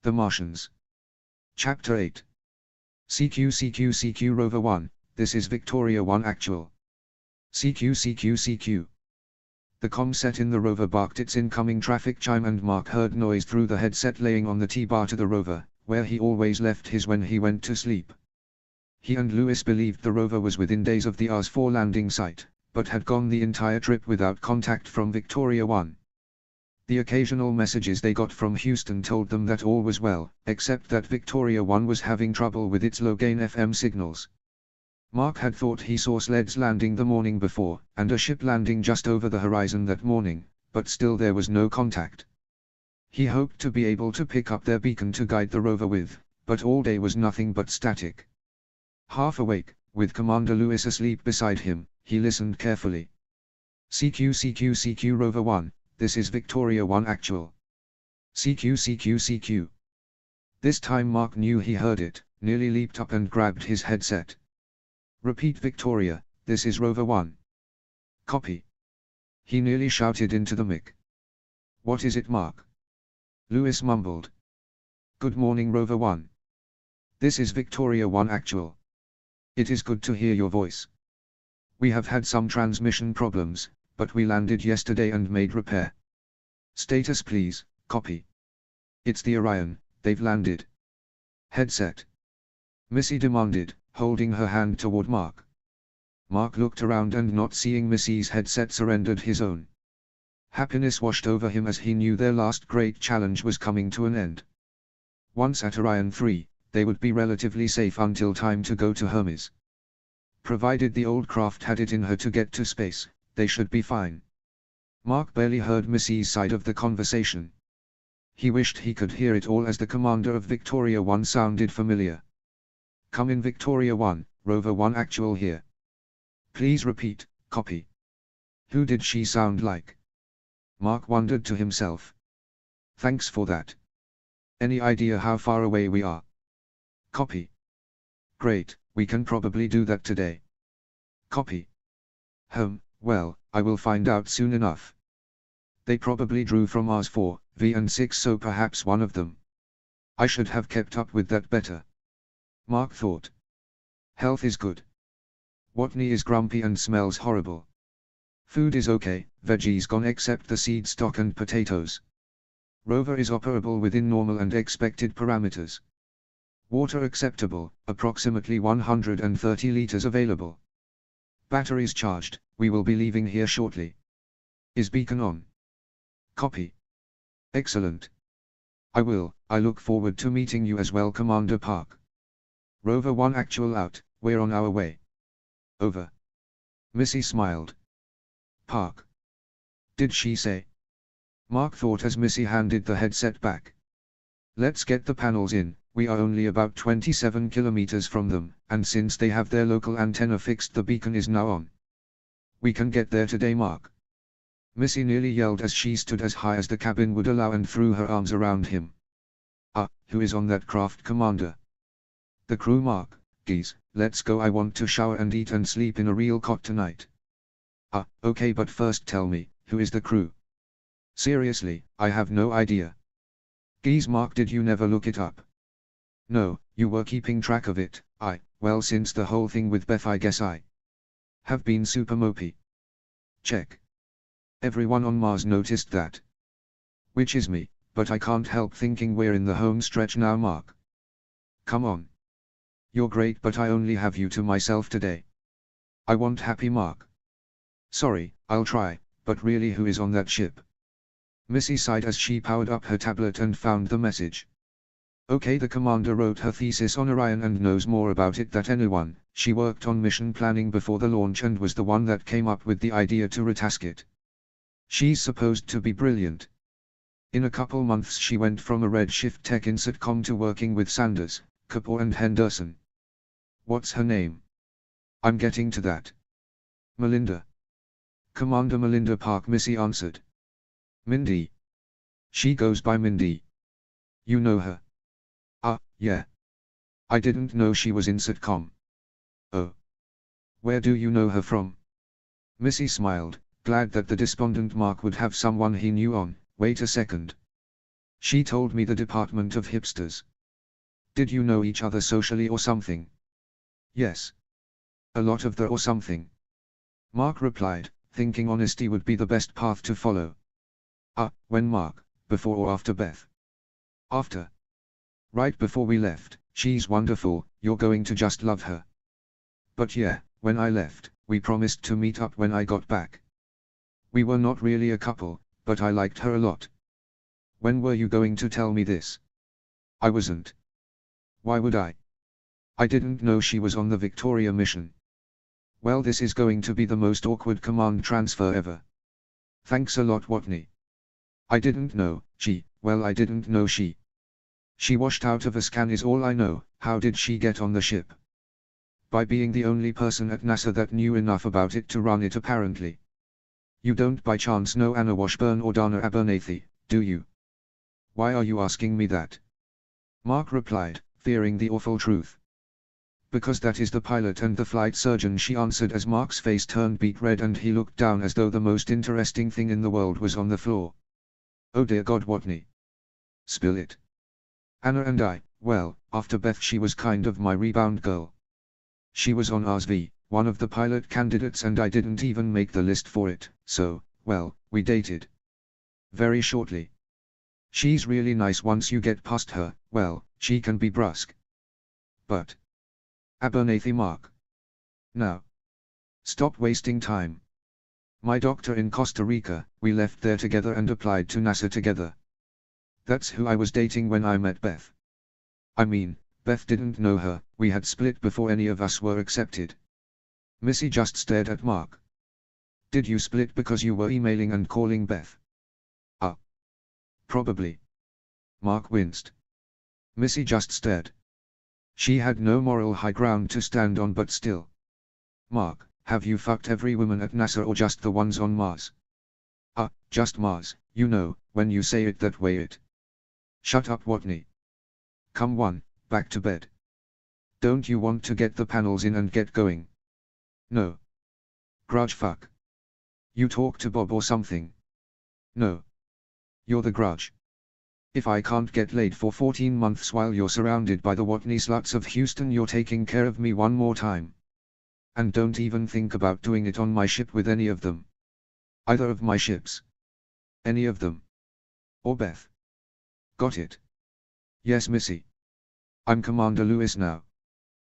The Martians. Chapter 8. CQ Rover 1, this is Victoria 1 Actual. CQ. The comm set in the rover barked its incoming traffic chime and Mark heard noise through the headset laying on the T-bar to the rover, where he always left his when he went to sleep. He and Lewis believed the rover was within days of the Ars 4 landing site, but had gone the entire trip without contact from Victoria 1. The occasional messages they got from Houston told them that all was well, except that Victoria 1 was having trouble with its low-gain FM signals. Mark had thought he saw sleds landing the morning before, and a ship landing just over the horizon that morning, but still there was no contact. He hoped to be able to pick up their beacon to guide the rover with, but all day was nothing but static. Half awake, with Commander Lewis asleep beside him, he listened carefully. CQ Rover 1, this is Victoria 1 Actual. CQ. This time Mark knew he heard it, nearly leaped up and grabbed his headset. Repeat Victoria, this is Rover 1. Copy. He nearly shouted into the mic. What is it, Mark? Lewis mumbled. Good morning, Rover 1. This is Victoria 1 Actual. It is good to hear your voice. We have had some transmission problems, but we landed yesterday and made repair. Status please, copy. It's the Orion, they've landed. Headset. Missy demanded, holding her hand toward Mark. Mark looked around and not seeing Missy's headset surrendered his own. Happiness washed over him as he knew their last great challenge was coming to an end. Once at Orion 3, they would be relatively safe until time to go to Hermes. Provided the old craft had it in her to get to space, they should be fine. Mark barely heard Missy's side of the conversation. He wished he could hear it all as the commander of Victoria 1 sounded familiar. Come in Victoria 1, Rover 1 Actual here. Please repeat, copy. Who did she sound like? Mark wondered to himself. Thanks for that. Any idea how far away we are? Copy. Great, we can probably do that today. Copy. Well, I will find out soon enough. They probably drew from Ars 4, V and 6, so perhaps one of them. I should have kept up with that better. Mark thought. Health is good. Watney is grumpy and smells horrible. Food is okay, veggies gone except the seed stock and potatoes. Rover is operable within normal and expected parameters. Water acceptable, approximately 130 liters available. Batteries charged, we will be leaving here shortly. Is beacon on? Copy. Excellent. I look forward to meeting you as well, Commander Park. Rover 1 Actual out, we're on our way. Over. Missy smiled. Park. Did she say? Mark thought as Missy handed the headset back. Let's get the panels in, we are only about 27 kilometers from them, and since they have their local antenna fixed the beacon is now on. We can get there today, Mark. Missy nearly yelled as she stood as high as the cabin would allow and threw her arms around him. Who is on that craft, Commander? The crew, Mark. Geez, let's go, I want to shower and eat and sleep in a real cot tonight. Okay, but first tell me, who is the crew? Seriously, I have no idea. Geez, Mark, did you never look it up? No, you were keeping track of it. Well, since the whole thing with Beth, I guess I have been super mopey. Check. Everyone on Mars noticed that. Which is me, but I can't help thinking we're in the home stretch now, Mark. Come on. You're great, but I only have you to myself today. I want happy, Mark. Sorry, I'll try, but really, who is on that ship? Missy sighed as she powered up her tablet and found the message. Okay, the commander wrote her thesis on Orion and knows more about it than anyone. She worked on mission planning before the launch and was the one that came up with the idea to retask it. She's supposed to be brilliant. In a couple months she went from a redshift tech in SATCOM to working with Sanders, Kapoor and Henderson. What's her name? I'm getting to that. Melinda. Commander Melinda Park, Missy answered. Mindy. She goes by Mindy. You know her? Yeah. I didn't know she was in SATCOM. Oh. Where do you know her from? Missy smiled, glad that the despondent Mark would have someone he knew on. Wait a second. She told me the department of hipsters. Did you know each other socially or something? Yes. A lot of the or something. Mark replied, thinking honesty would be the best path to follow. When Mark, before or after Beth? After. Right before we left. She's wonderful, you're going to just love her. But yeah, when I left, we promised to meet up when I got back. We were not really a couple, but I liked her a lot. When were you going to tell me this? I wasn't. Why would I? I didn't know she was on the Victoria mission. Well, this is going to be the most awkward command transfer ever. Thanks a lot, Watney. I didn't know, I didn't know she. She washed out of a scan is all I know. How did she get on the ship? By being the only person at NASA that knew enough about it to run it apparently. You don't by chance know Anna Washburn or Dana Abernathy, do you? Why are you asking me that? Mark replied, fearing the awful truth. Because that is the pilot and the flight surgeon, she answered as Mark's face turned beet red and he looked down as though the most interesting thing in the world was on the floor. Oh dear God, Watney. Spill it. Anna and I, well, after Beth she was kind of my rebound girl. She was on RSV, one of the pilot candidates, and I didn't even make the list for it, so, well, we dated. Very shortly. She's really nice once you get past her, well, she can be brusque. But. Abernathy Mark. Now. Stop wasting time. My doctor in Costa Rica, we left there together and applied to NASA together. That's who I was dating when I met Beth. I mean, Beth didn't know her, we had split before any of us were accepted. Missy just stared at Mark. Did you split because you were emailing and calling Beth? Probably. Mark winced. Missy just stared. She had no moral high ground to stand on, but still. Mark, have you fucked every woman at NASA or just the ones on Mars? Just Mars, you know, when you say it that way it. Shut up, Watney. Come on, back to bed. Don't you want to get the panels in and get going? No. Grudge fuck. You talk to Bob or something. No. You're the grudge. If I can't get laid for 14 months while you're surrounded by the Watney sluts of Houston, you're taking care of me one more time. And don't even think about doing it on my ship with any of them. Either of my ships. Any of them. Or Beth. Got it? Yes, Missy. I'm Commander Lewis now.